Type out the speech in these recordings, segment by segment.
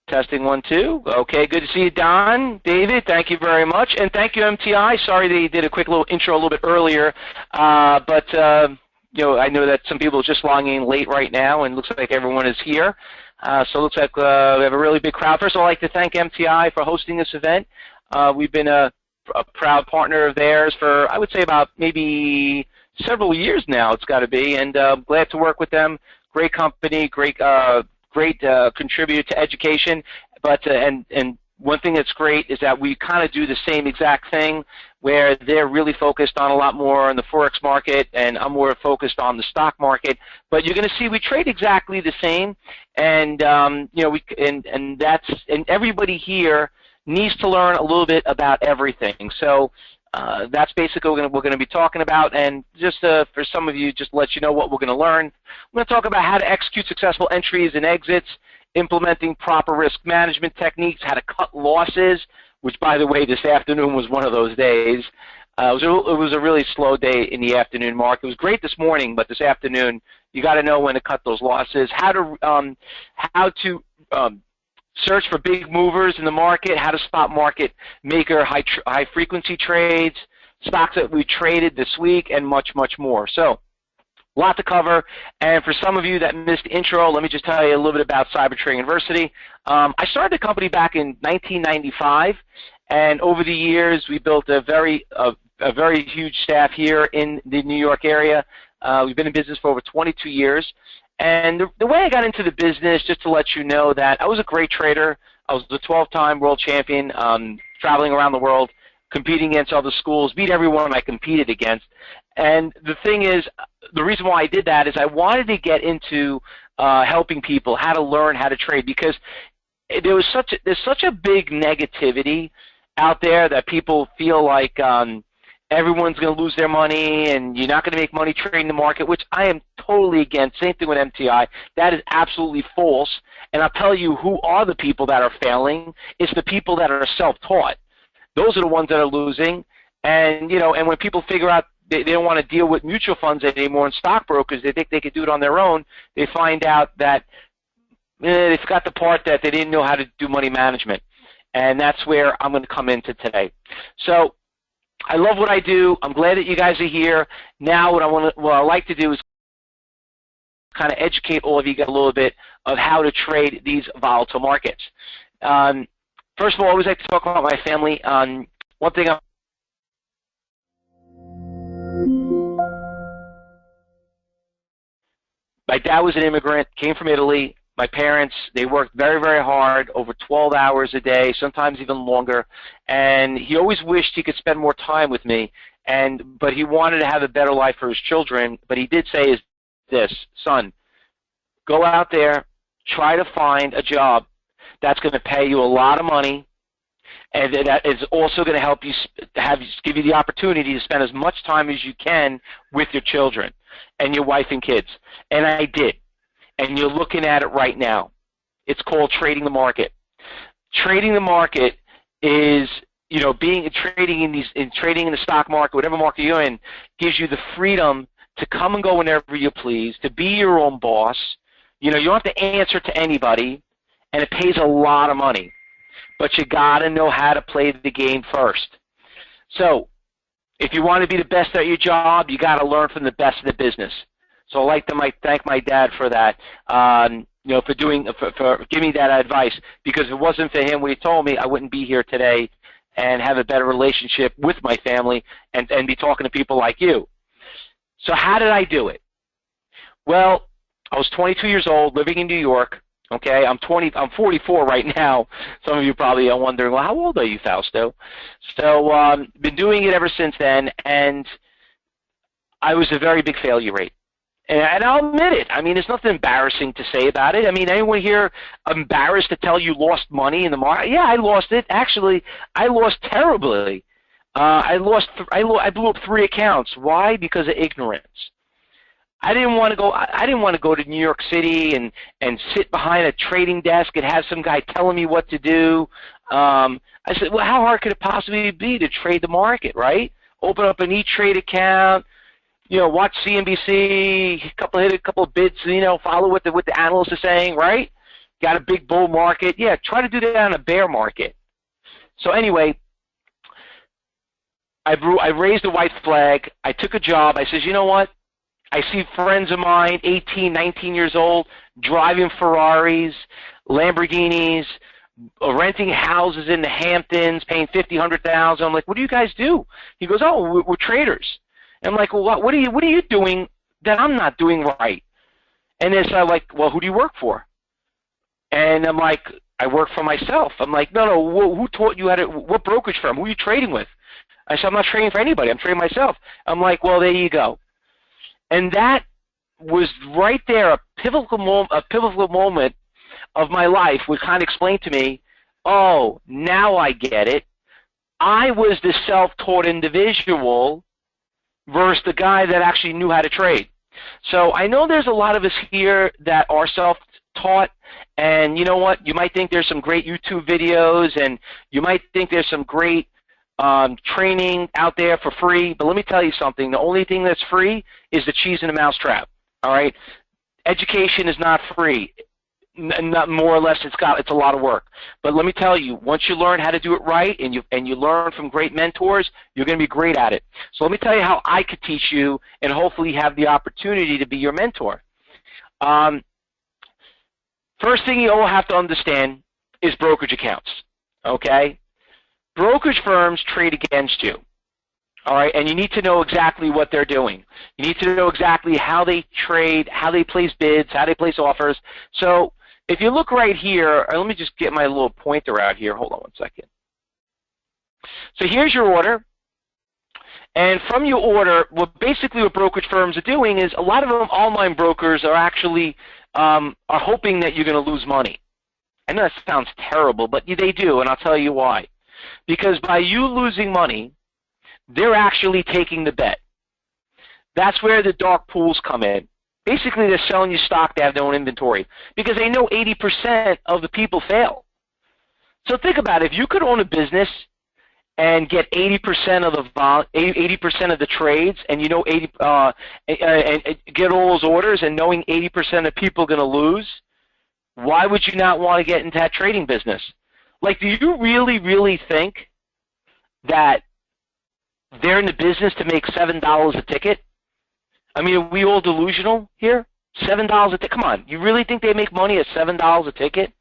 Testing 1, 2. Okay, good to see you, Don. David, thank you very much. And thank you, MTI. Sorry they did a quick little intro a little bit earlier. But you know, I know that some people are just logging in late right now, and it looks like everyone is here. So it looks like we have a really big crowd. First of all, I'd like to thank MTI for hosting this event. We've been a proud partner of theirs for, I would say, about maybe several years now, it's got to be, and glad to work with them. Great company, great contributor to education, but and one thing that's great is that we kind of do the same exact thing, where they're really focused on a lot more on the Forex market, and I'm more focused on the stock market. But you're going to see we trade exactly the same, and you know, and everybody here needs to learn a little bit about everything. So that's basically what we're going to be talking about. And just for some of you, just to let you know what we're going to learn. We're going to talk about how to execute successful entries and exits, implementing proper risk management techniques, how to cut losses, which, by the way, this afternoon was one of those days. It was a really slow day in the afternoon market. It was great this morning, but this afternoon, you got to know when to cut those losses, how to search for big movers in the market, how to spot market maker high-frequency trades, stocks that we traded this week, and much, much more. So, a lot to cover. And for some of you that missed the intro, let me just tell you a little bit about Cyber Trading University. I started the company back in 1995, and over the years, we built a very huge staff here in the New York area. We've been in business for over 22 years. And the way I got into the business, just to let you know that I was a great trader. I was the 12-time world champion, traveling around the world, competing against other schools, beat everyone I competed against. And the thing is, the reason why I did that is I wanted to get into helping people how to learn how to trade, because there's such a big negativity out there that people feel like everyone's going to lose their money and you're not going to make money trading the market, which I am totally against. Same thing with MTI. That is absolutely false. And I'll tell you who are the people that are failing. It's the people that are self-taught. Those are the ones that are losing. And, you know, and when people figure out they don't want to deal with mutual funds anymore and stockbrokers, they think they could do it on their own, they find out that they forgot the part that they didn't know how to do money management. And that's where I'm going to come into today. So, I love what I do. I'm glad that you guys are here. Now what I like to do is kind of educate all of you a little bit of how to trade these volatile markets. First of all, I always like to talk about my family. One thing my dad was an immigrant, came from Italy. My parents, they worked very, very hard, over 12 hours a day, sometimes even longer, and he always wished he could spend more time with me, but he wanted to have a better life for his children. But he did say is this: son, go out there, try to find a job that's going to pay you a lot of money, and that is also going to help you give you the opportunity to spend as much time as you can with your children and your wife and kids. And I did. And you're looking at it right now. It's called trading the market. Trading the market is, you know, trading in the stock market, whatever market you're in, gives you the freedom to come and go whenever you please, to be your own boss. You know, you don't have to answer to anybody, and it pays a lot of money. But you got to know how to play the game first. So, if you want to be the best at your job, you got to learn from the best in the business. So I'd like to thank my dad for that, you know, for giving me that advice, because if it wasn't for him, what he told me, I wouldn't be here today and have a better relationship with my family and be talking to people like you. So how did I do it? Well, I was 22 years old, living in New York. Okay, I'm 44 right now. Some of you probably are wondering, well, how old are you, Fausto? So been doing it ever since then, and I was a very big failure rate. And I'll admit it. I mean, there's nothing embarrassing to say about it. I mean, anyone here embarrassed to tell you lost money in the market? Yeah, I lost it. Actually, I lost terribly. I blew up 3 accounts. Why? Because of ignorance. I didn't want to go to New York City and sit behind a trading desk and have some guy telling me what to do. I said, well, how hard could it possibly be to trade the market, right? Open up an E-Trade account, you know, watch CNBC, hit a couple of bids, you know, follow what the analysts are saying, right? got a big bull market. Yeah, try to do that on a bear market. So anyway, I raised a white flag. I took a job. I says, you know what? I see friends of mine, 18, 19 years old, driving Ferraris, Lamborghinis, renting houses in the Hamptons, paying $50,000, $100,000. I'm like, what do you guys do? He goes, oh, we're traders. And I'm like, well, what are you doing that I'm not doing right? And then so I'm like, well, who do you work for? And I'm like, I work for myself. I'm like, no, who taught you how to, what brokerage firm? Who are you trading with? I said, I'm not trading for anybody. I'm trading myself. I'm like, well, there you go. And that was right there, a pivotal moment of my life, which kind of explained to me, oh, now I get it. I was the self-taught individual versus the guy that actually knew how to trade. So I know there's a lot of us here that are self-taught, and you know what? You might think there's some great YouTube videos, and you might think there's some great training out there for free, but let me tell you something. The only thing that's free is the cheese in the mousetrap, all right? Education is not free. Not more or less, it's a lot of work. But let me tell you, once you learn how to do it right and you learn from great mentors, you're going to be great at it. So let me tell you how I could teach you and hopefully have the opportunity to be your mentor. First thing you all have to understand is brokerage accounts, okay? Brokerage firms trade against you, all right, and you need to know exactly what they're doing. You need to know exactly how they trade, how they place bids, how they place offers. So if you look right here, let me just get my little pointer out here. Hold on one second. So here's your order, and from your order, basically what brokerage firms are doing is a lot of them online brokers are actually are hoping that you're going to lose money. I know that sounds terrible, but they do, and I'll tell you why. Because by you losing money, they're actually taking the bet. That's where the dark pools come in. Basically, they're selling you stock they have their own inventory because they know 80% of the people fail. So think about it. If you could own a business and get 80% of the trades, and you know and get all those orders, and knowing 80% of people are going to lose, why would you not want to get into that trading business? Like, do you really, really think that they're in the business to make $7 a ticket? I mean, are we all delusional here? $7 a ticket? Come on. You really think they make money at $7 a ticket?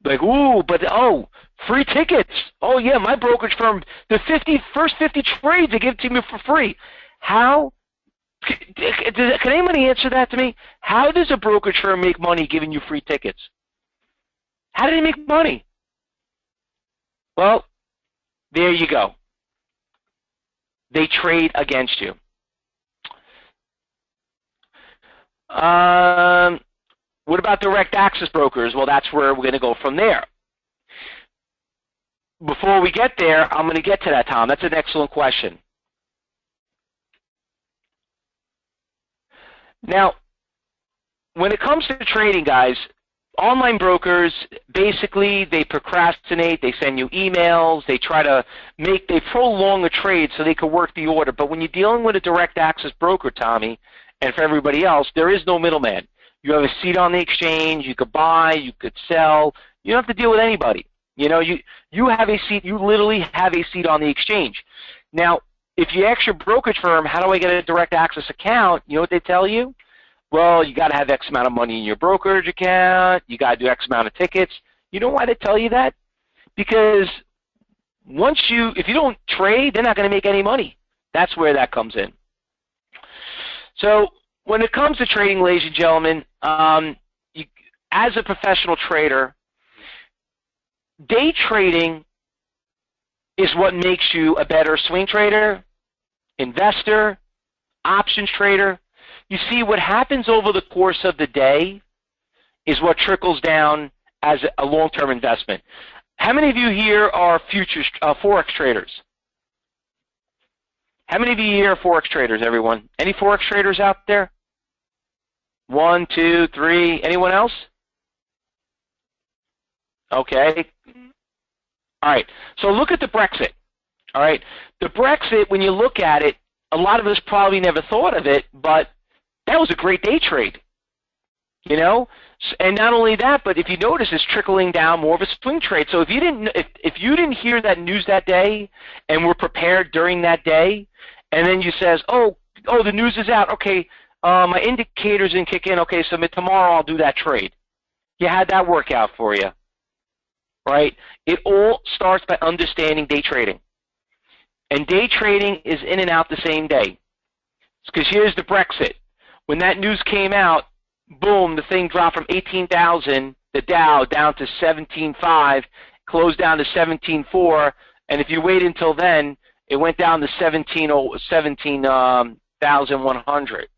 Like, ooh, but, oh, free tickets. Oh, yeah, my brokerage firm, the first 50 trades, they give it to me for free. How? Can anybody answer that to me? How does a brokerage firm make money giving you free tickets? How do they make money? Well, there you go. They trade against you. What about direct access brokers? Well, that's where we're going to go from there. Before we get there, I'm going to get to that, Tom. That's an excellent question. Now, when it comes to trading, guys, online brokers, basically, they procrastinate, they send you emails, they prolong a trade so they can work the order. But when you're dealing with a direct access broker, Tommy, and for everybody else, there is no middleman. You have a seat on the exchange, you could buy, you could sell, you don't have to deal with anybody. You know, you have a seat, you literally have a seat on the exchange. Now, if you ask your brokerage firm, how do I get a direct access account, you know what they tell you? Well, you got to have X amount of money in your brokerage account. You got to do X amount of tickets. You know why they tell you that? Because if you don't trade, they're not going to make any money. That's where that comes in. So when it comes to trading, ladies and gentlemen, as a professional trader, day trading is what makes you a better swing trader, investor, options trader. You see, what happens over the course of the day is what trickles down as a long-term investment. How many of you here are futures Forex traders? How many of you here are Forex traders, everyone? Any Forex traders out there? 1, 2, 3. Anyone else? Okay. All right. So look at the Brexit. All right. The Brexit, when you look at it, a lot of us probably never thought of it, but that was a great day trade. You know, and not only that, but if you notice, it's trickling down more of a swing trade. So if you didn't hear that news that day and were prepared during that day, and then you says, oh, the news is out. Okay, my indicators didn't kick in. Okay, so tomorrow I'll do that trade. You had that work out for you, right? It all starts by understanding day trading, and day trading is in and out the same day. Because here's the Brexit. When that news came out, boom, the thing dropped from 18,000, the Dow, down to 17.5, closed down to 17.4, and if you wait until then, it went down to 17,100.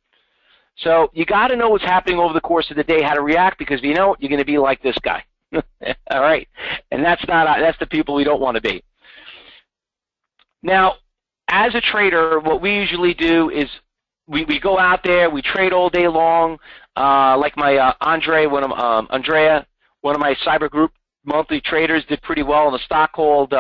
So you got to know what's happening over the course of the day, how to react, because if you know it, you're going to be like this guy. All right? And that's the people we don't want to be. Now, as a trader, what we usually do is we go out there, we trade all day long. Like my Andrea, one of my cyber group monthly traders, did pretty well in a stock called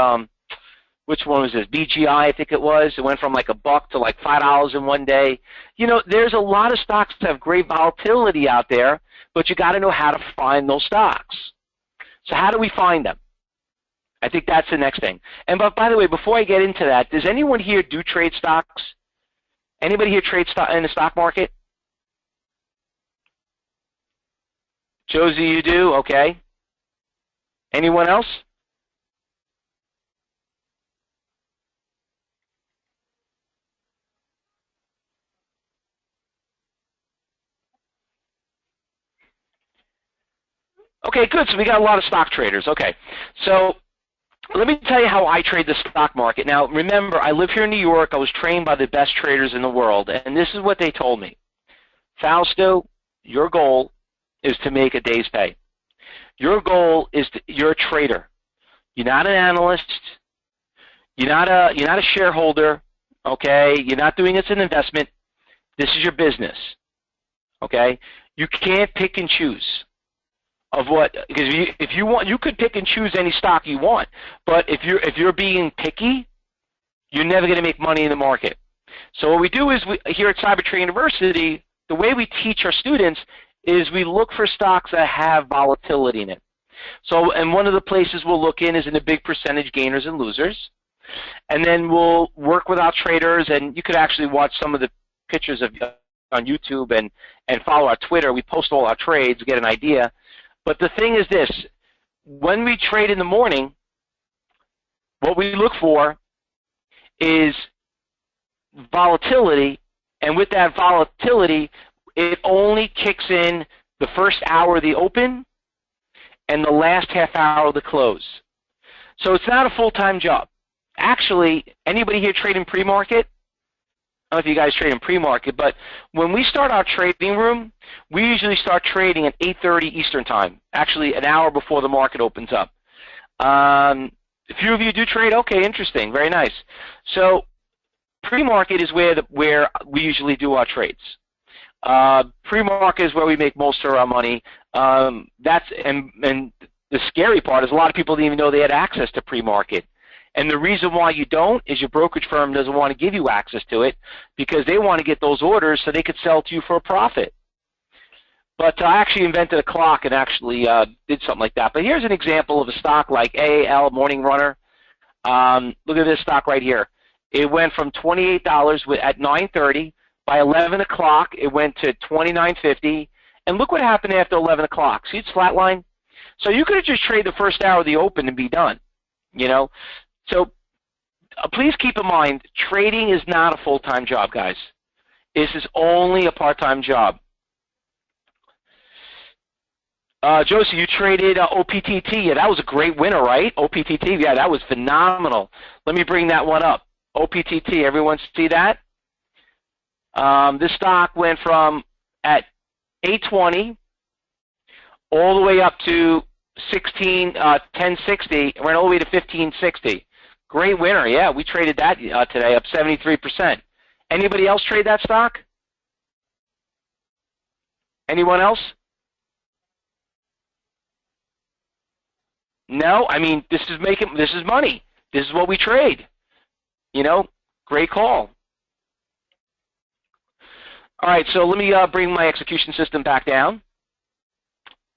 which one was this? BGI, I think it was. It went from like $1 to like $5 in one day. You know, there's a lot of stocks that have great volatility out there, but you got to know how to find those stocks. So how do we find them? I think that's the next thing. And but by the way, before I get into that, does anyone here do trade stocks? Anybody here trade stock in the stock market? Josie, you do? Okay. Anyone else? Okay, good. So we got a lot of stock traders. Okay. So let me tell you how I trade the stock market. Now, remember, I live here in New York. I was trained by the best traders in the world, and this is what they told me. Fausto, your goal is to make a day's pay. Your goal is you're a trader. You're not an analyst. You're not a shareholder. Okay, you're not doing it as an investment. This is your business. Okay, you can't pick and choose of what, because if you want, you could pick and choose any stock you want. But if you're being picky, you're never going to make money in the market. So what we do is here at Cyber Trading University, the way we teach our students is we look for stocks that have volatility in it. So, and one of the places we'll look in is in the big percentage gainers and losers. And then we'll work with our traders, and you could actually watch some of the pictures on YouTube and follow our Twitter. We post all our trades, get an idea. But the thing is this, when we trade in the morning, what we look for is volatility, and with that volatility, it only kicks in the first hour of the open and the last half hour of the close. So it's not a full-time job. Actually, anybody here trading pre-market? I don't know if you guys trade in pre-market, but when we start our trading room, we usually start trading at 8:30 Eastern Time, actually an hour before the market opens up. A few of you do trade? Okay, interesting. Very nice. So pre-market is where we usually do our trades. Pre-market is where we make most of our money. And the scary part is a lot of people didn't even know they had access to pre-market. And the reason why you don't is your brokerage firm doesn't want to give you access to it because they want to get those orders so they could sell to you for a profit. But I actually invented a clock and actually did something like that. But here's an example of a stock like AAL Morning Runner. Look at this stock right here. It went from $28 at 9:30. By 11 o'clock, it went to $29.50. And look what happened after 11 o'clock. See, it's flatline. So you could have just traded the first hour of the open and be done, you know. So please keep in mind, trading is not a full-time job, guys. This is only a part-time job. Josie, you traded OPTT. Yeah, that was a great winner, right? OPTT, yeah, that was phenomenal. Let me bring that one up. OPTT, everyone see that? This stock went from at 820 all the way up to 1060, went all the way to 1560. Great winner, yeah. We traded that today, up 73%. Anybody else trade that stock? Anyone else? No, I mean this is money. This is what we trade. You know, great call. All right, so let me bring my execution system back down.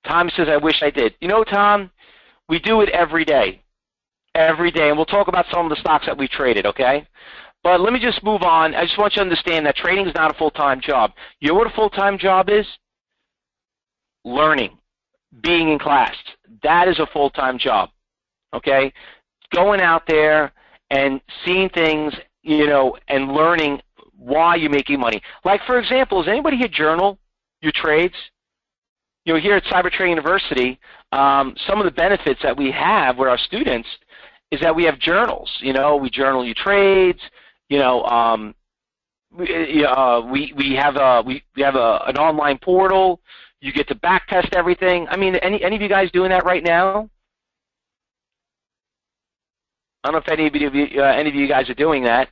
Tom says, I wish I did. You know, Tom, we do it every day. Every day. And we'll talk about some of the stocks that we traded, okay? But let me just move on. I just want you to understand that trading is not a full-time job. You know what a full-time job is? Learning. Being in class. That is a full-time job, okay? Going out there and seeing things, you know, and learning why you're making money. Like, for example, does anybody here journal your trades? You know, here at Cyber Trading University, some of the benefits that we have with our students is that we have journals. You know, we journal your trades. You know, we have an online portal. You get to back test everything. I mean, any of you guys doing that right now? I don't know if any of you guys are doing that.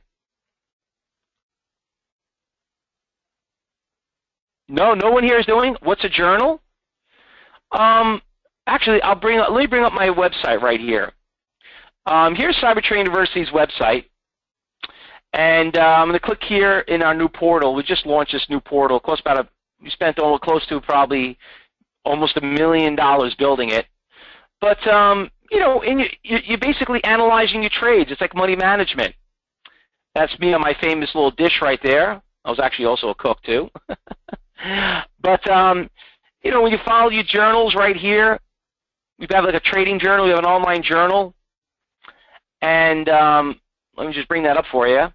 No, no one here is doing. What's a journal? Actually, let me bring up my website right here. Here's Cyber Trading University's website, and I'm going to click here in our new portal. We just launched this new portal. It cost we spent close to probably almost $1 million building it. But you know, you're basically analyzing your trades. It's like money management. That's me on my famous little dish right there. I was actually also a cook too. But you know, when you follow your journals right here, we have like a trading journal. We have an online journal, and let me just bring that up for you.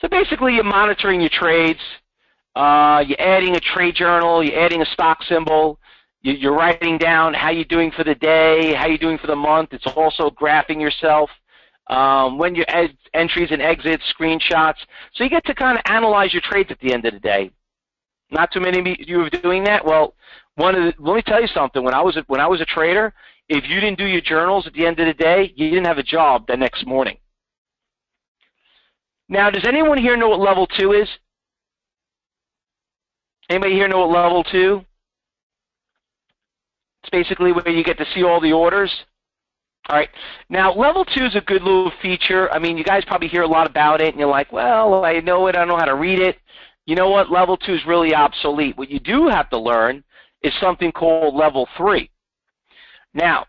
So basically, you're monitoring your trades. You're adding a trade journal. You're adding a stock symbol. You're writing down how you're doing for the day, how you're doing for the month. It's also graphing yourself. When your entries and exits, screenshots. So you get to kind of analyze your trades at the end of the day. Not too many of you are doing that. Well, let me tell you something. When I was a trader, if you didn't do your journals at the end of the day, you didn't have a job the next morning. Now, does anyone here know what level 2 is? Anybody here know what level 2? It's basically where you get to see all the orders. All right. Now, level 2 is a good little feature. I mean, you guys probably hear a lot about it, and you're like, well, I know it. I don't know how to read it. You know what? Level 2 is really obsolete. What you do have to learn is something called level 3. Now,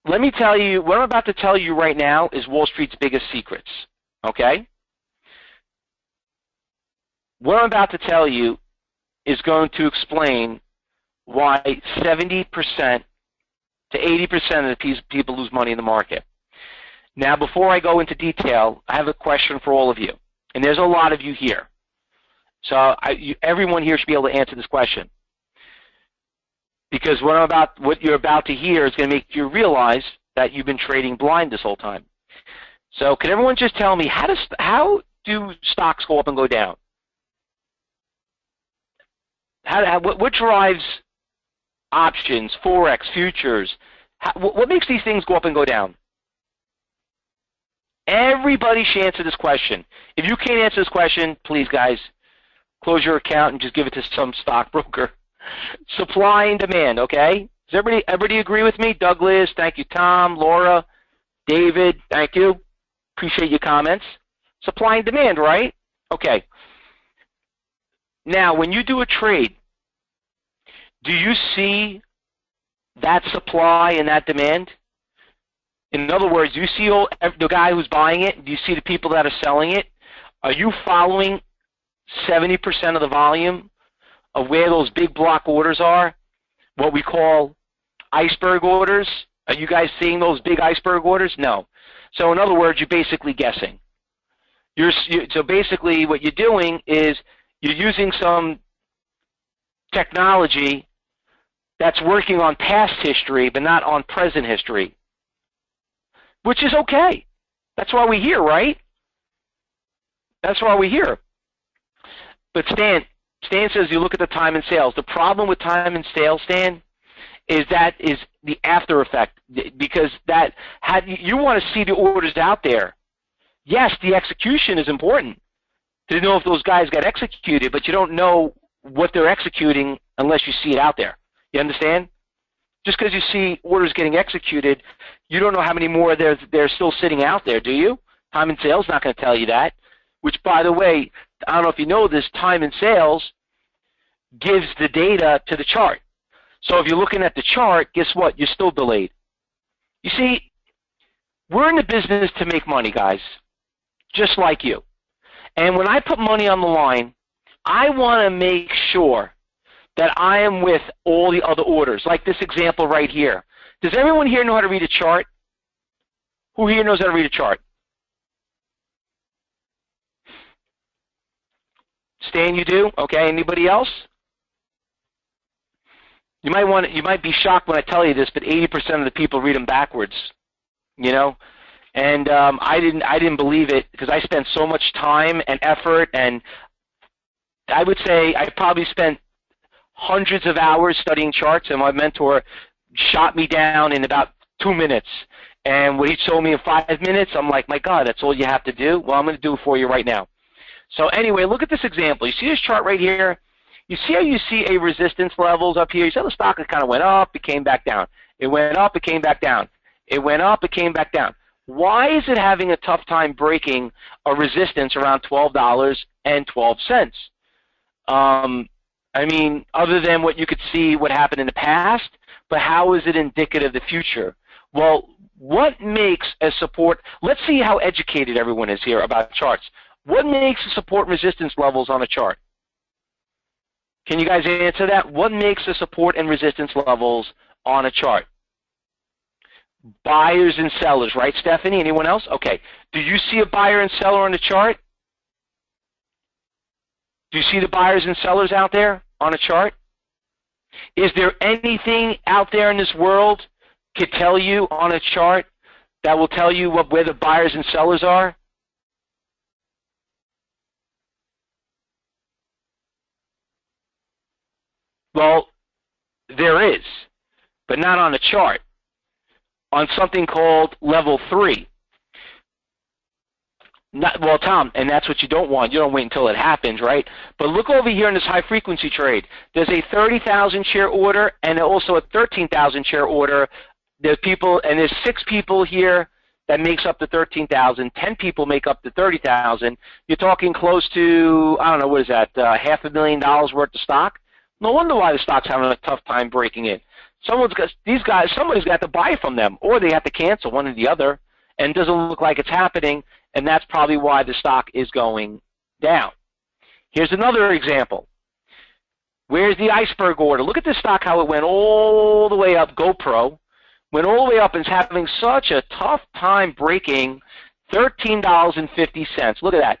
let me tell you, what I'm about to tell you right now is Wall Street's biggest secrets, okay? What I'm about to tell you is going to explain why 70% to 80% of the people lose money in the market. Now, before I go into detail, I have a question for all of you. And there's a lot of you here. So everyone here should be able to answer this question. Because what you're about to hear is going to make you realize that you've been trading blind this whole time. So can everyone just tell me, how do stocks go up and go down? What drives options, Forex, futures? What makes these things go up and go down? Everybody should answer this question. If you can't answer this question, please, guys, close your account and just give it to some stockbroker. Supply and demand, okay? Does everybody agree with me? Douglas, thank you. Tom, Laura, David, thank you. Appreciate your comments. Supply and demand, right? Okay. Now, when you do a trade, do you see that supply and that demand? In other words, do you see the guy who's buying it? Do you see the people that are selling it? Are you following 70% of the volume of where those big block orders are, what we call iceberg orders? Are you guys seeing those big iceberg orders? No. So in other words, you're basically guessing. So basically what you're doing is you're using some technology that's working on past history but not on present history, which is okay. That's why we're here, right? That's why we're here. But Stan says you look at the time and sales. The problem with time and sales, Stan, is that is the after effect, because you want to see the orders out there. Yes, the execution is important to know if those guys got executed, but you don't know what they're executing unless you see it out there. You understand? Just because you see orders getting executed, you don't know how many more they're still sitting out there, do you? Time and sales not going to tell you that. Which, by the way, I don't know if you know this, time and sales gives the data to the chart. So if you're looking at the chart, guess what? You're still delayed. You see, we're in the business to make money, guys, just like you. And when I put money on the line, I want to make sure that I am with all the other orders, like this example right here. Does everyone here know how to read a chart? Who here knows how to read a chart? Stan, you do? Okay, anybody else? You might be shocked when I tell you this, but 80% of the people read them backwards, you know? And I didn't believe it because I spent so much time and effort, and I would say I probably spent hundreds of hours studying charts, and my mentor shot me down in about 2 minutes. And what he told me in 5 minutes, I'm like, my God, that's all you have to do? Well, I'm going to do it for you right now. So anyway, look at this example. You see this chart right here? You see how you see a resistance levels up here? You see how the stock kind of went up, it came back down. It went up, it came back down. It went up, it came back down. Why is it having a tough time breaking a resistance around $12.12? I mean, other than what you could see what happened in the past, but how is it indicative of the future? Well, what makes a support, let's see how educated everyone is here about charts. What makes the support resistance levels on a chart? Can you guys answer that? What makes the support and resistance levels on a chart? Buyers and sellers, right, Stephanie? Anyone else? Okay. Do you see a buyer and seller on the chart? Do you see the buyers and sellers out there on a chart? Is there anything out there in this world could tell you on a chart that will tell you where the buyers and sellers are? Well, there is, but not on a chart. On something called level 3. Well, Tom, and that's what you don't want. You don't wait until it happens, right? But look over here in this high-frequency trade. There's a 30,000 share order and also a 13,000 share order. There's 6 people here that makes up the 13,000. 10 people make up the 30,000. You're talking close to, I don't know, what is that, $500,000 worth of stock? No wonder why the stock's having a tough time breaking it. Somebody's got to buy from them, or they have to cancel, one or the other, and it doesn't look like it's happening, and that's probably why the stock is going down. Here's another example. Where's the iceberg order? Look at this stock, how it went all the way up. GoPro went all the way up and is having such a tough time breaking $13.50. Look at that.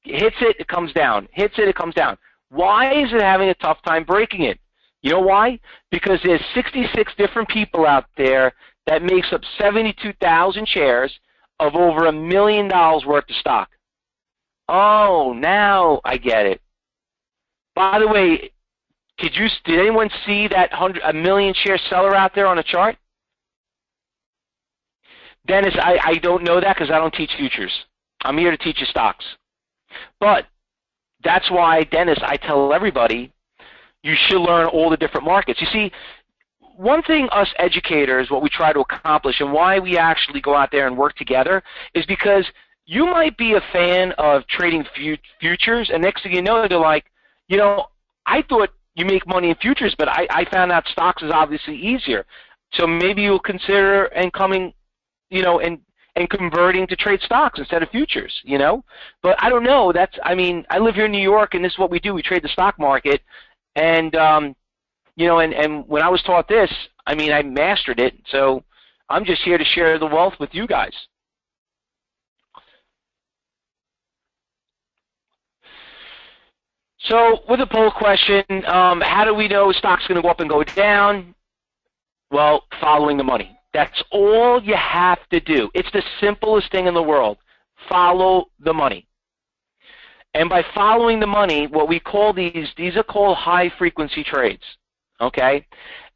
Hits it, it comes down. Hits it, it comes down. Why is it having a tough time breaking it? You know why? Because there's 66 different people out there that makes up 72,000 shares of over $1 million worth of stock. Oh, now I get it. By the way, did anyone see that 1 million share seller out there on a chart? Dennis, I don't know that because I don't teach futures. I'm here to teach you stocks. But that's why, Dennis, I tell everybody you should learn all the different markets. You see, one thing us educators, what we try to accomplish and why we actually go out there and work together is because you might be a fan of trading futures, and next thing you know, they're like, you know, I thought you make money in futures, but I found out stocks is obviously easier. So maybe you'll consider coming, you know, and converting to trade stocks instead of futures, you know. But I don't know. I mean, I live here in New York, and this is what we do. We trade the stock market. And, you know, and when I was taught this, I mean, I mastered it. So I'm just here to share the wealth with you guys. So with a poll question, how do we know stock's going to go up and go down? Well, following the money. That's all you have to do. It's the simplest thing in the world. Follow the money. And by following the money, what we call these are called high-frequency trades, okay?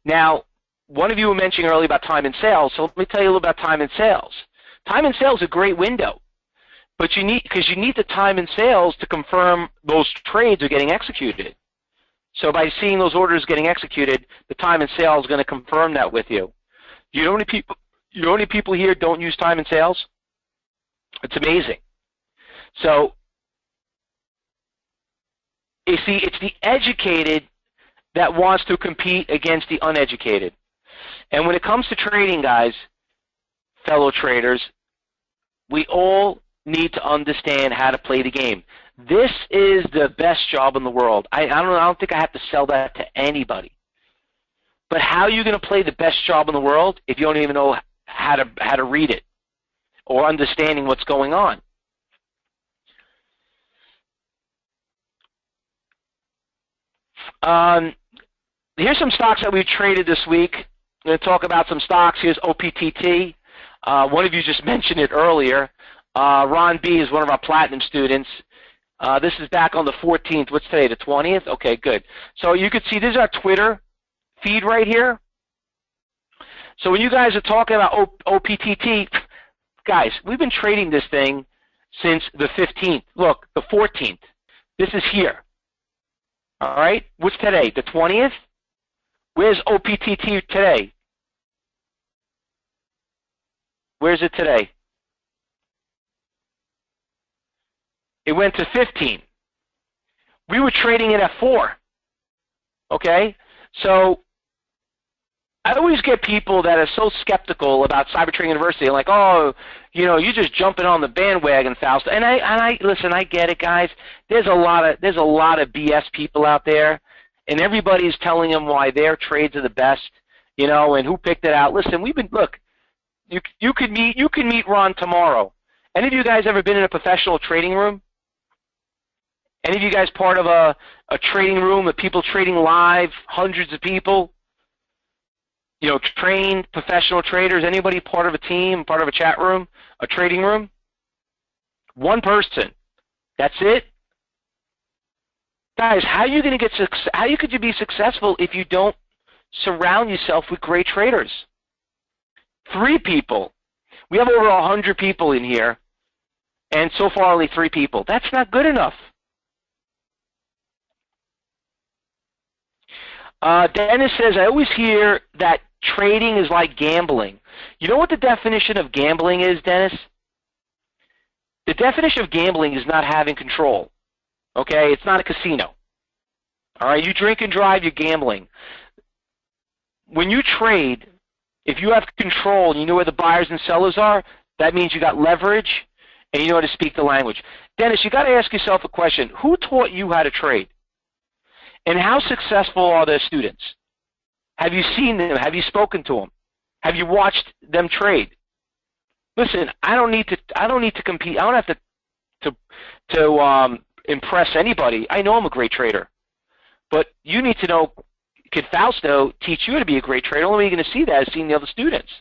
Now, one of you were mentioning earlier about time and sales, so let me tell you a little about time and sales. Time and sales is a great window, but you need the time and sales to confirm those trades are getting executed. So by seeing those orders getting executed, the time and sales is going to confirm that with you. You know how many people here don't use time and sales? It's amazing. So you see, it's the educated that wants to compete against the uneducated. And when it comes to trading, guys, fellow traders, we all need to understand how to play the game. This is the best job in the world. I don't think I have to sell that to anybody. But how are you going to play the best job in the world if you don't even know how to read it or understanding what's going on? Here's some stocks that we've traded this week. I'm going to talk about some stocks. Here's OPTT. One of you just mentioned it earlier. Ron B. is one of our platinum students. This is back on the 14th. What's today, the 20th? Okay, good. So you can see this is our Twitter feed right here. So when you guys are talking about OPTT, guys, we've been trading this thing since the 15th. Look, the 14th. This is here. All right? What's today, the 20th? Where's OPTT today? Where's it today? It went to 15. We were trading it at 4. Okay? So I always get people that are so skeptical about Cyber Trading University, like, oh, you know, you're just jumping on the bandwagon, Fausto. And I listen, I get it, guys. There's a lot of BS people out there, and everybody's telling them why their trades are the best, you know, and who picked it out. Listen, look, you can meet Ron tomorrow. Any of you guys ever been in a professional trading room? Any of you guys part of a trading room with people trading live, hundreds of people? You know, trained professional traders, anybody part of a team, part of a chat room, a trading room? One person. That's it? Guys, how could you be successful if you don't surround yourself with great traders? 3 people. We have over 100 people in here, and so far only 3 people. That's not good enough. Dennis says, I always hear that trading is like gambling. You know what the definition of gambling is, Dennis? The definition of gambling is not having control. Okay? It's not a casino. All right? You drink and drive, you're gambling. When you trade, if you have control and you know where the buyers and sellers are, that means you got leverage and you know how to speak the language. Dennis, you got to ask yourself a question. Who taught you how to trade? And how successful are their students? Have you seen them? Have you spoken to them? Have you watched them trade? Listen, I don't need to compete. I don't have to impress anybody. I know I'm a great trader. But you need to know, could Fausto teach you to be a great trader? The only way you're going to see that is seeing the other students.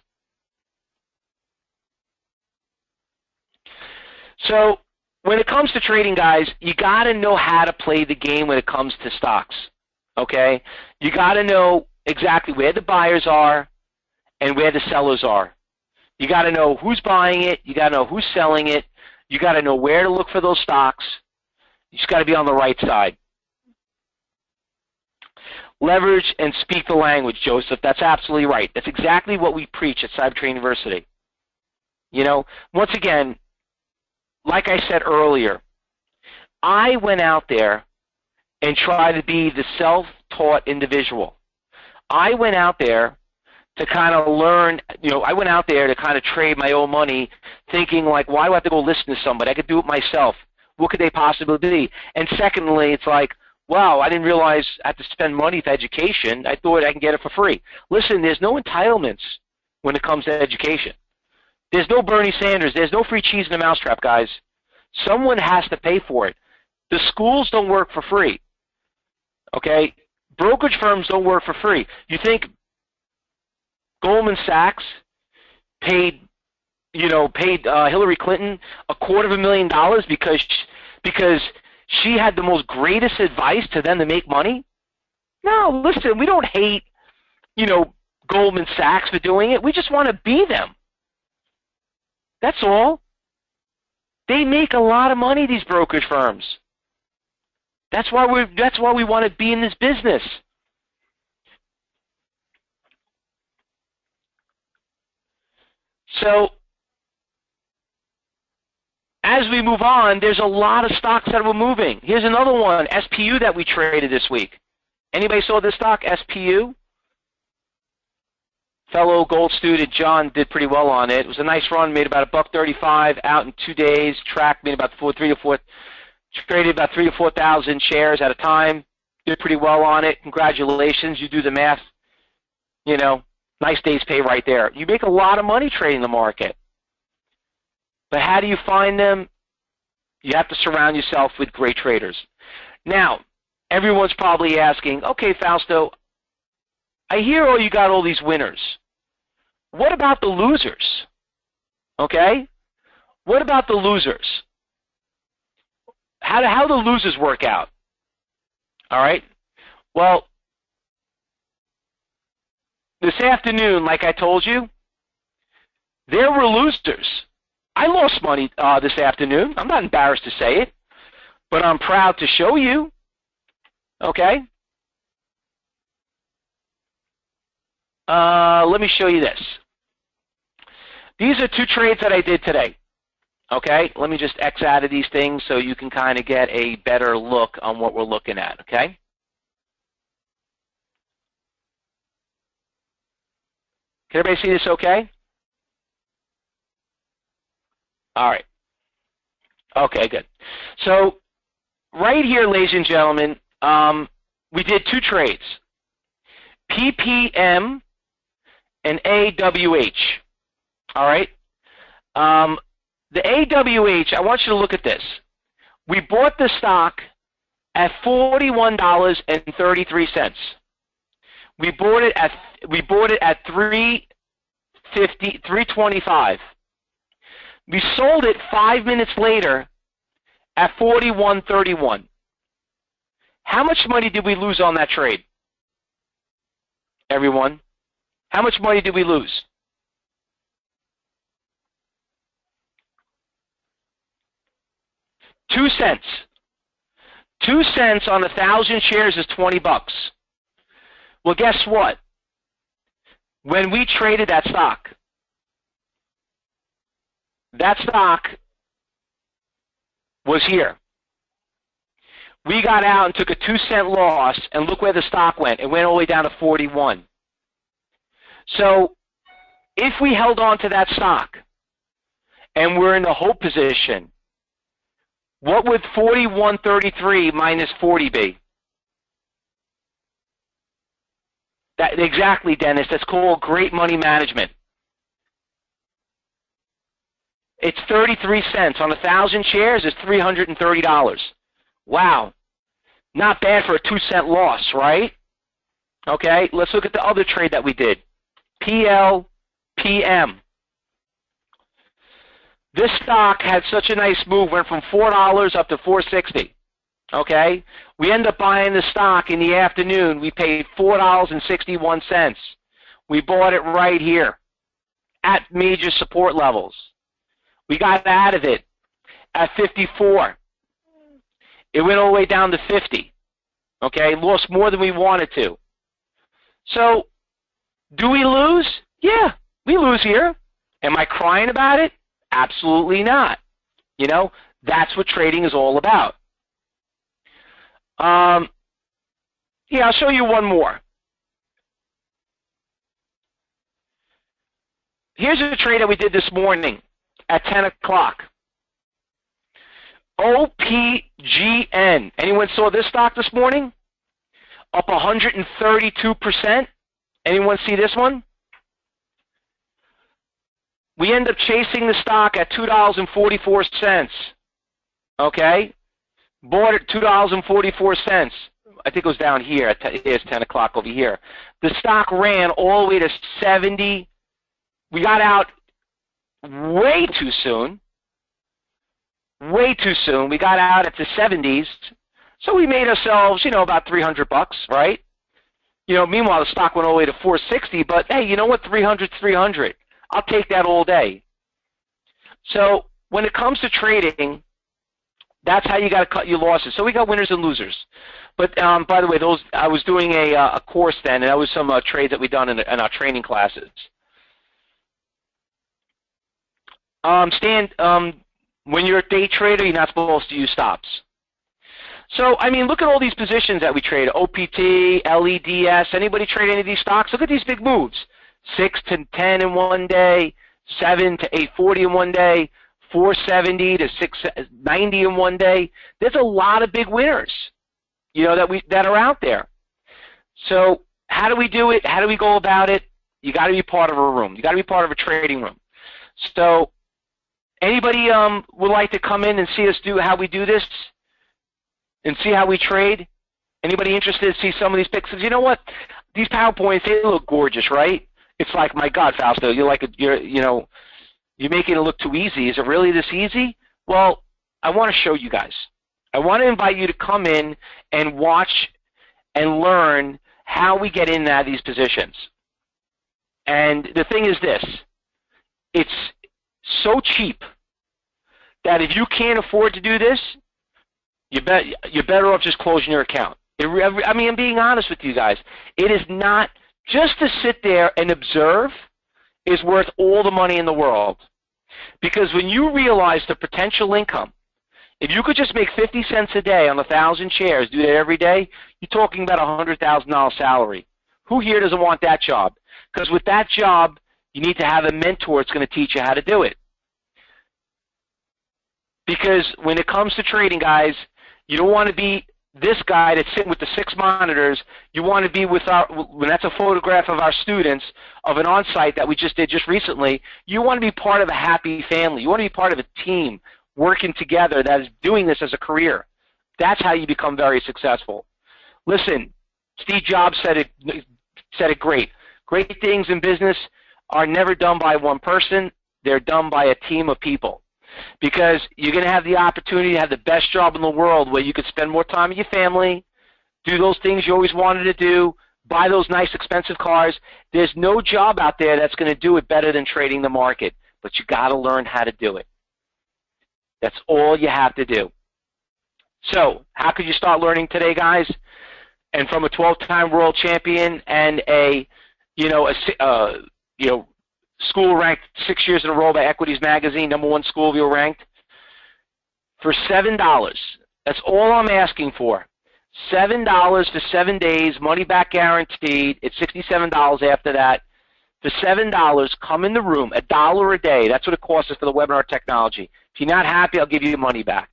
So when it comes to trading, guys, you got to know how to play the game when it comes to stocks, okay? You got to know exactly where the buyers are and where the sellers are. You got to know who's buying it. You got to know who's selling it. You got to know where to look for those stocks. You just got to be on the right side. Leverage and speak the language, Joseph. That's absolutely right. That's exactly what we preach at Cyber Trading University. You know, once again, like I said earlier, I went out there and tried to be the self-taught individual. I went out there to kind of learn, you know, I went out there to kind of trade my own money thinking like, why do I have to go listen to somebody? I could do it myself. What could they possibly be? And secondly, it's like, wow, I didn't realize I have to spend money for education. I thought I can get it for free. Listen, there's no entitlements when it comes to education. There's no Bernie Sanders. There's no free cheese in a mousetrap, guys. Someone has to pay for it. The schools don't work for free. Okay? Brokerage firms don't work for free. You think Goldman Sachs paid Hillary Clinton $250,000 because she had the most greatest advice to them to make money? No, listen, we don't hate, Goldman Sachs for doing it. We just want to be them. That's all. They make a lot of money, these brokerage firms. That's why we want to be in this business. So, as we move on, there's a lot of stocks that were moving. Here's another one, SPU, that we traded this week. Anybody saw this stock, SPU? Fellow gold student John did pretty well on it. It was a nice run, made about $1.35 out in 2 days. Tracked made about traded about 3,000 to 4,000 shares at a time. Did pretty well on it. Congratulations. You do the math. You know, nice day's pay right there. You make a lot of money trading the market. But how do you find them? You have to surround yourself with great traders. Now, everyone's probably asking, okay, Fausto, I hear you got all these winners. What about the losers? Okay? What about the losers? How do the losers work out? All right? Well, this afternoon, like I told you, there were losers. I lost money this afternoon. I'm not embarrassed to say it, but I'm proud to show you. Okay? Let me show you this. These are 2 trades that I did today. Okay? Let me just X out of these things so you can kind of get a better look on what we're looking at. Okay? Can everybody see this okay? All right. Okay, good. So right here, ladies and gentlemen, we did 2 trades, PPM and AWH. All right? The AWH, I want you to look at this. We bought the stock at $41.33. We bought it at $3.25. We sold it 5 minutes later at $41.31. How much money did we lose on that trade? Everyone, how much money did we lose? $0.02. 2 cents on 1,000 shares is $20. Well, guess what? When we traded that stock was here. We got out and took a 2-cent loss, and look where the stock went. It went all the way down to 41. So if we held on to that stock and we're in the hold position, what would 41.33 minus 40 be? That, exactly, Dennis. That's called great money management. It's 33 cents. On 1,000 shares, it's $330. Wow. Not bad for a 2-cent loss, right? Okay, let's look at the other trade that we did. PLPM. This stock had such a nice move, went from $4 up to $4.60. Okay? We end up buying the stock in the afternoon. We paid $4.61. We bought it right here at major support levels. We got out of it at 54. It went all the way down to 50. Okay? Lost more than we wanted to. So, do we lose? Yeah, we lose here. Am I crying about it? Absolutely not. You know, that's what trading is all about. Yeah, I'll show you one more. Here's a trade that we did this morning at 10 o'clock. OPGN. Anyone saw this stock this morning? Up 132%. Anyone see this one? We end up chasing the stock at $2.44. Okay? Bought it $2.44. I think it was down here. It's 10 o'clock over here. The stock ran all the way to 70. We got out way too soon. Way too soon. We got out at the 70s. So we made ourselves, you know, about $300, right? You know, meanwhile, the stock went all the way to 460, but hey, you know what? 300's 300. I'll take that all day. So when it comes to trading, that's how you got to cut your losses. So we got winners and losers. But by the way, those I was doing a course then, and that was some trades that we done in our training classes. Stan, when you're a day trader, you're not supposed to use stops. So, I mean, look at all these positions that we trade, OPT, LEDS. Anybody trade any of these stocks? Look at these big moves. 6 to 10 in one day, 7 to 840 in one day, 470 to 690 in one day. There's a lot of big winners, you know, that are out there. So how do we do it? How do we go about it? You got to be part of a room. You got to be part of a trading room. So anybody would like to come in and see us do how we do this and see how we trade? Anybody interested to see some of these pictures? You know what? These PowerPoints, they look gorgeous, right? It's like, my God, Fausto, you're making it look too easy. Is it really this easy? Well, I want to show you guys. I want to invite you to come in and watch and learn how we get in these positions. And the thing is this, it's so cheap that if you can't afford to do this, you're better off just closing your account. I mean, I'm being honest with you guys. It is not, just to sit there and observe is worth all the money in the world. Because when you realize the potential income, if you could just make 50 cents a day on 1,000 shares, do that every day, you're talking about a $100,000 salary. Who here doesn't want that job? Because with that job, you need to have a mentor that's going to teach you how to do it. Because when it comes to trading, guys, you don't want to be this guy that's sitting with the 6 monitors. You want to be with when that's a photograph of our students of an on-site that we just did just recently. You want to be part of a happy family. You want to be part of a team working together that is doing this as a career. That's how you become very successful. Listen, Steve Jobs said it great. Great things in business are never done by one person. They're done by a team of people. Because you're going to have the opportunity to have the best job in the world where you could spend more time with your family, do those things you always wanted to do, buy those nice expensive cars. There's no job out there that's going to do it better than trading the market. But you got to learn how to do it. That's all you have to do. So how could you start learning today, guys? And from a 12-time world champion and a school ranked 6 years in a row by Equities Magazine, #1 Schoolville ranked, for $7. That's all I'm asking for. $7 for 7 days, money back guaranteed. It's $67 after that. For $7, come in the room, $1 a day. That's what it costs us for the webinar technology. If you're not happy, I'll give you your money back.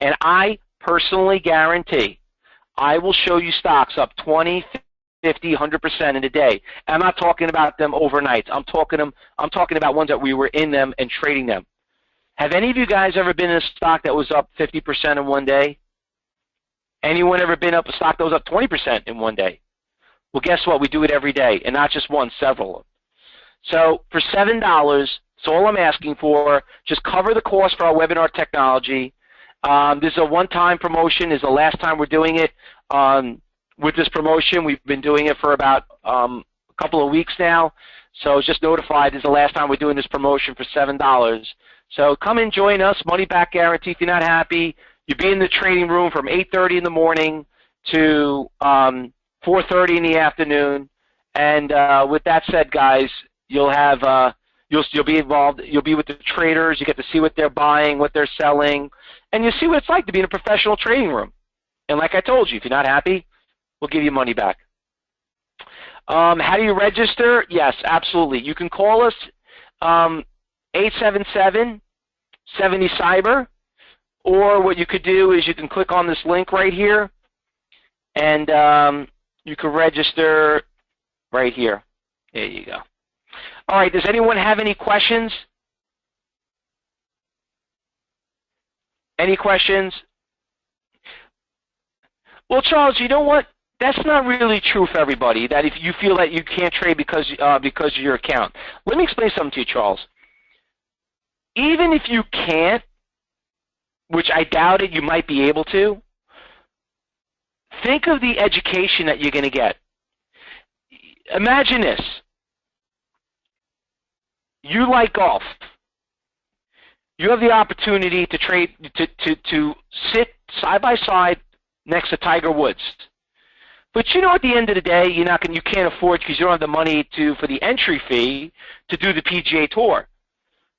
And I personally guarantee I will show you stocks up 20, 50, 100% in a day. I'm not talking about them overnight. I'm talking about ones that we were in them and trading them. Have any of you guys ever been in a stock that was up 50% in one day? Anyone ever been up a stock that was up 20% in one day? Well, guess what? We do it every day, and not just one, several. So for $7, that's all I'm asking for. Just cover the cost for our webinar technology. This is a one-time promotion. This is the last time we're doing it. With this promotion, we've been doing it for about a couple of weeks now. So I was just notified this is the last time we're doing this promotion for $7. So come and join us, money back guarantee. If you're not happy, you'll be in the trading room from 8:30 in the morning to 4:30 in the afternoon. And with that said, guys, you'll have you'll be involved. You'll be with the traders. You get to see what they're buying, what they're selling, and you see what it's like to be in a professional trading room. And like I told you, if you're not happy, we'll give you money back. How do you register? Yes, absolutely. You can call us 877-70-CYBER, or what you could do is you can click on this link right here, and you can register right here. There you go. All right, does anyone have any questions? Any questions? Well, Charles, you know what? That's not really true for everybody, that if you feel that you can't trade because of your account. Let me explain something to you, Charles. Even if you can't, which I doubt it, you might be able to, think of the education that you're going to get. Imagine this. You like golf. You have the opportunity to trade, to sit side by side next to Tiger Woods. But you know, at the end of the day, you can't afford, because you don't have the money for the entry fee to do the PGA Tour.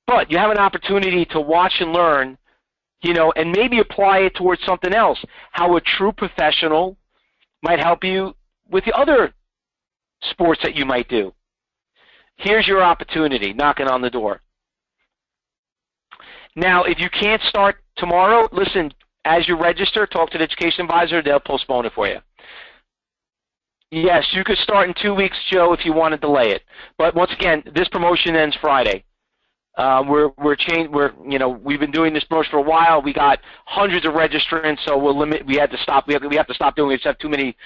But you have an opportunity to watch and learn and maybe apply it towards something else. How a true professional might help you with the other sports that you might do. Here's your opportunity, knocking on the door. Now, if you can't start tomorrow, listen, as you register, talk to the education advisor, they'll postpone it for you. Yes, you could start in 2 weeks, Joe, if you want to delay it. But once again, this promotion ends Friday. We've been doing this promotion for a while. We got hundreds of registrants, so we have to stop doing it. We just have too many.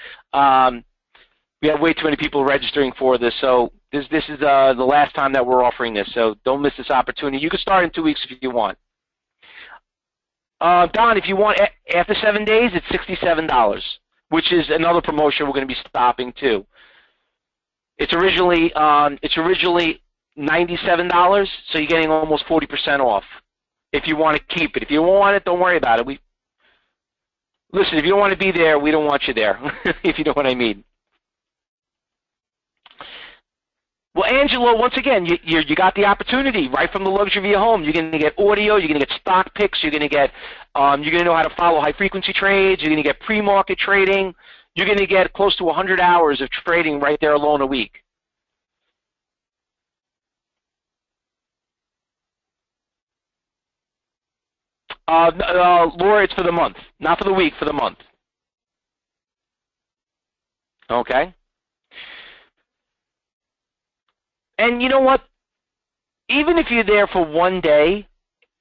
We have way too many people registering for this. So this is the last time that we're offering this. So don't miss this opportunity. You can start in 2 weeks if you want. Don, if you want after 7 days, it's $67, which is another promotion we're going to be stopping too. It's originally $97, so you're getting almost 40% off if you want to keep it. If you don't want it, don't worry about it. Listen, if you don't want to be there, we don't want you there, if you know what I mean. Well, Angelo, once again, you got the opportunity right from the luxury of your home. You're going to get audio. You're going to get stock picks. You're going to know how to follow high-frequency trades. You're going to get pre-market trading. You're going to get close to 100 hours of trading right there alone a week. Laura, it's for the month, not for the week, for the month. Okay? And you know what? Even if you're there for 1 day,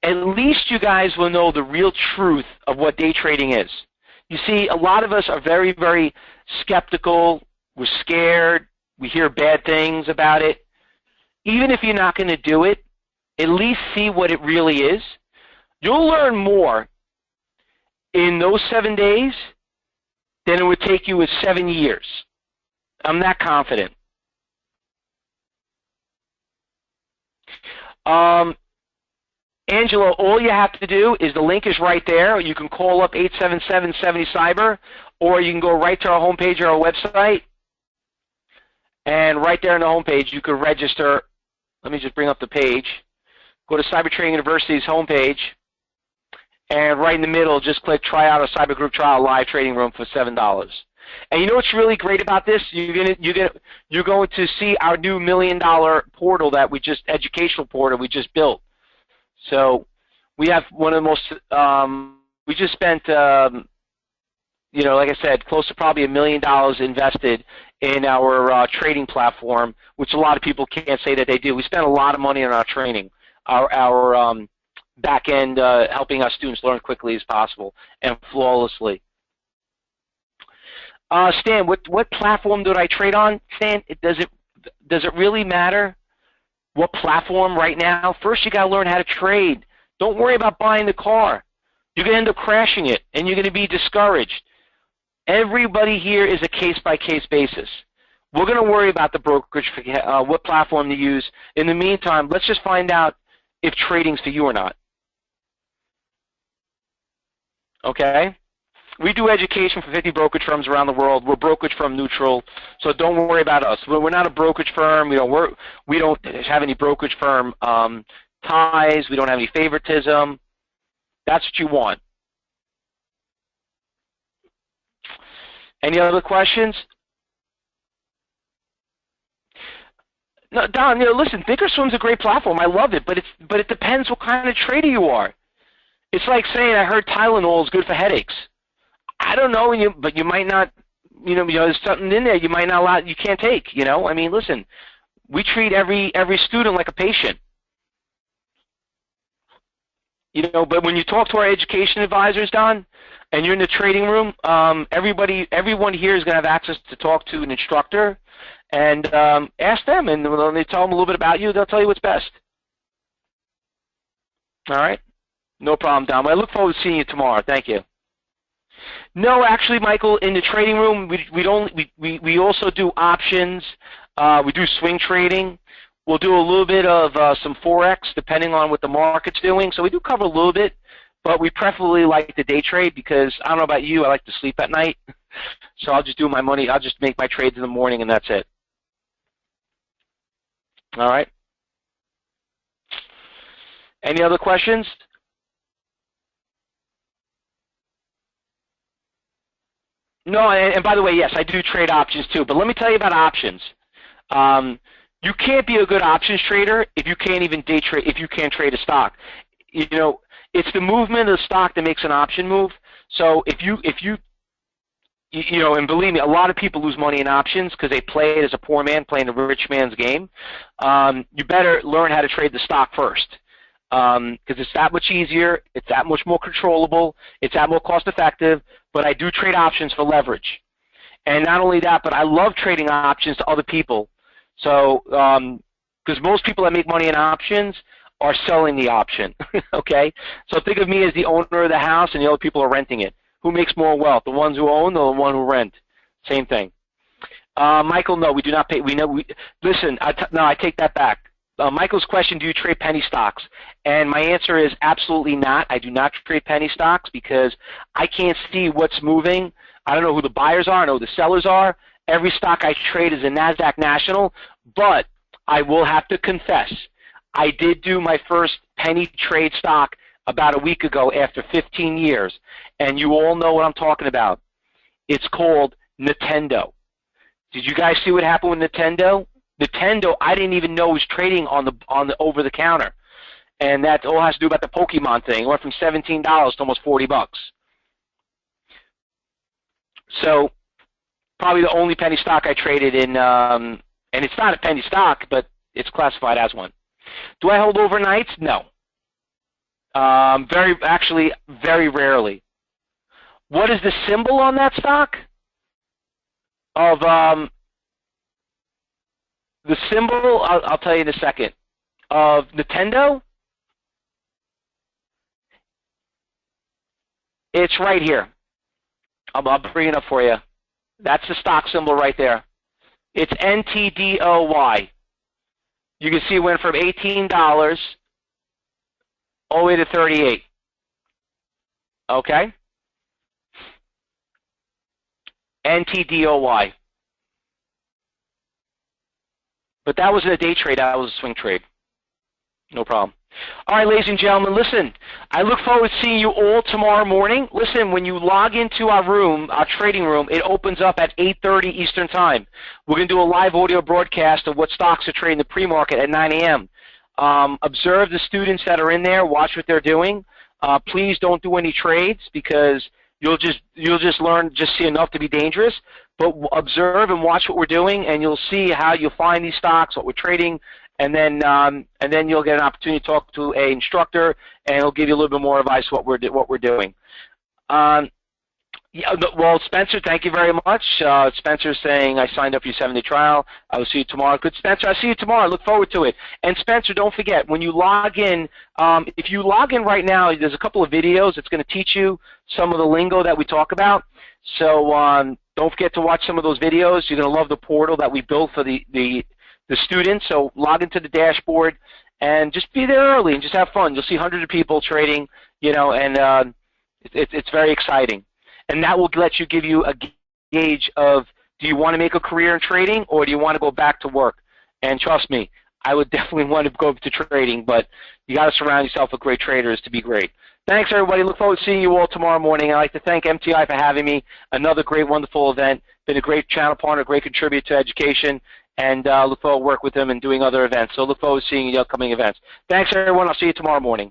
at least you guys will know the real truth of what day trading is. You see, a lot of us are very, very skeptical. We're scared. We hear bad things about it. Even if you're not going to do it, at least see what it really is. You'll learn more in those 7 days than it would take you with 7 years. I'm that confident. Angelo, all you have to do is the link is right there. You can call up 877-70-CYBER, or you can go right to our homepage or our website. And right there on the homepage, you can register. Let me just bring up the page. Go to Cyber Trading University's homepage. And right in the middle, just click Try Out a Cyber Group Trial Live Trading Room for $7. And you know what's really great about this? You're going to see our new $1 million portal educational portal we just built. So we have one of the most. We just spent, like I said, close to probably $1 million invested in our trading platform, which a lot of people can't say that they do. We spent a lot of money on our training, our back end, helping our students learn quickly as possible and flawlessly. Stan, what platform did I trade on? Stan, does it really matter what platform right now? First, you got to learn how to trade. Don't worry about buying the car. You're going to end up crashing it, and you're going to be discouraged. Everybody here is a case-by-case basis. We're going to worry about the brokerage, what platform to use. In the meantime, let's just find out if trading's for you or not. Okay? We do education for 50 brokerage firms around the world. We're brokerage firm neutral, so don't worry about us. We're not a brokerage firm. We don't have any brokerage firm ties. We don't have any favoritism. That's what you want. Any other questions? No, Don. Listen, Thinkorswim's a great platform. I love it, but it depends what kind of trader you are. It's like saying I heard Tylenol is good for headaches. I don't know, but you might not, there's something in there you might not allow, you can't take, I mean, listen, we treat every student like a patient. But when you talk to our education advisors, Don, and you're in the trading room, everyone here is going to have access to talk to an instructor and ask them, and when they tell them a little bit about you, they'll tell you what's best. All right? No problem, Don. I look forward to seeing you tomorrow. Thank you. No, actually, Michael, in the trading room, we also do options. We do swing trading. We'll do a little bit of some Forex, depending on what the market's doing. So we do cover a little bit, but we preferably like the day trade because, I don't know about you, I like to sleep at night. So I'll just do my money. I'll just make my trades in the morning, and that's it. All right? Any other questions? No, and by the way, yes, I do trade options too. But let me tell you about options. You can't be a good options trader if you can't even day trade. If you can't trade a stock, you know, it's the movement of the stock that makes an option move. So if you know, and believe me, a lot of people lose money in options because they play it as a poor man playing the rich man's game. You better learn how to trade the stock first because it's that much easier, it's that much more controllable, it's that more cost effective. But I do trade options for leverage. And not only that, but I love trading options to other people. So, because most people that make money in options are selling the option, okay? So think of me as the owner of the house and the other people are renting it. Who makes more wealth, the ones who own or the one who rent? Same thing. Michael, no, we do not pay. Listen, no, I take that back. Michael's question, do you trade penny stocks? And my answer is absolutely not. I do not trade penny stocks because I can't see what's moving. I don't know who the buyers are. I know who the sellers are. Every stock I trade is a NASDAQ National, but I will have to confess, I did do my first penny trade stock about a week ago after 15 years, and you all know what I'm talking about. It's called Nintendo. Did you guys see what happened with Nintendo? Nintendo, I didn't even know was trading on the over the counter, and that all has to do about the Pokemon thing. It went from $17 to almost $40. So probably the only penny stock I traded in, and it's not a penny stock, but it's classified as one. Do I hold overnights? No. Very rarely. What is the symbol on that stock? Of the symbol, I'll tell you in a second. Of Nintendo? It's right here. I'll bring it up for you. That's the stock symbol right there. It's NTDOY. You can see it went from $18 all the way to 38. Okay? NTDOY. But that wasn't a day trade, that was a swing trade. No problem. All right, ladies and gentlemen, listen, I look forward to seeing you all tomorrow morning. Listen, when you log into our room, our trading room, it opens up at 8:30 Eastern Time. We're going to do a live audio broadcast of what stocks are trading the pre-market at 9 a.m. Observe the students that are in there, watch what they're doing. Please don't do any trades because you'll just learn, just see enough to be dangerous. But observe and watch what we're doing, and you'll see how you'll find these stocks, what we're trading, and then you'll get an opportunity to talk to an instructor, and he'll give you a little bit more advice what we're doing. Yeah, well, Spencer, thank you very much. Spencer's saying, I signed up for your 7-day trial. I will see you tomorrow. Good, Spencer. I'll see you tomorrow. I look forward to it. And, Spencer, don't forget, when you log in, if you log in right now, there's a couple of videos. It's going to teach you some of the lingo that we talk about. So don't forget to watch some of those videos. You're going to love the portal that we built for the students. So log into the dashboard and just be there early and just have fun. You'll see hundreds of people trading, you know, and it's very exciting. And that will give you a gauge of, do you want to make a career in trading or do you want to go back to work? And trust me, I would definitely want to go to trading, but you got to surround yourself with great traders to be great. Thanks, everybody. Look forward to seeing you all tomorrow morning. I'd like to thank MTI for having me. Another great, wonderful event. Been a great channel partner, great contributor to education, and look forward to work with them and doing other events. So look forward to seeing you in the upcoming events. Thanks, everyone. I'll see you tomorrow morning.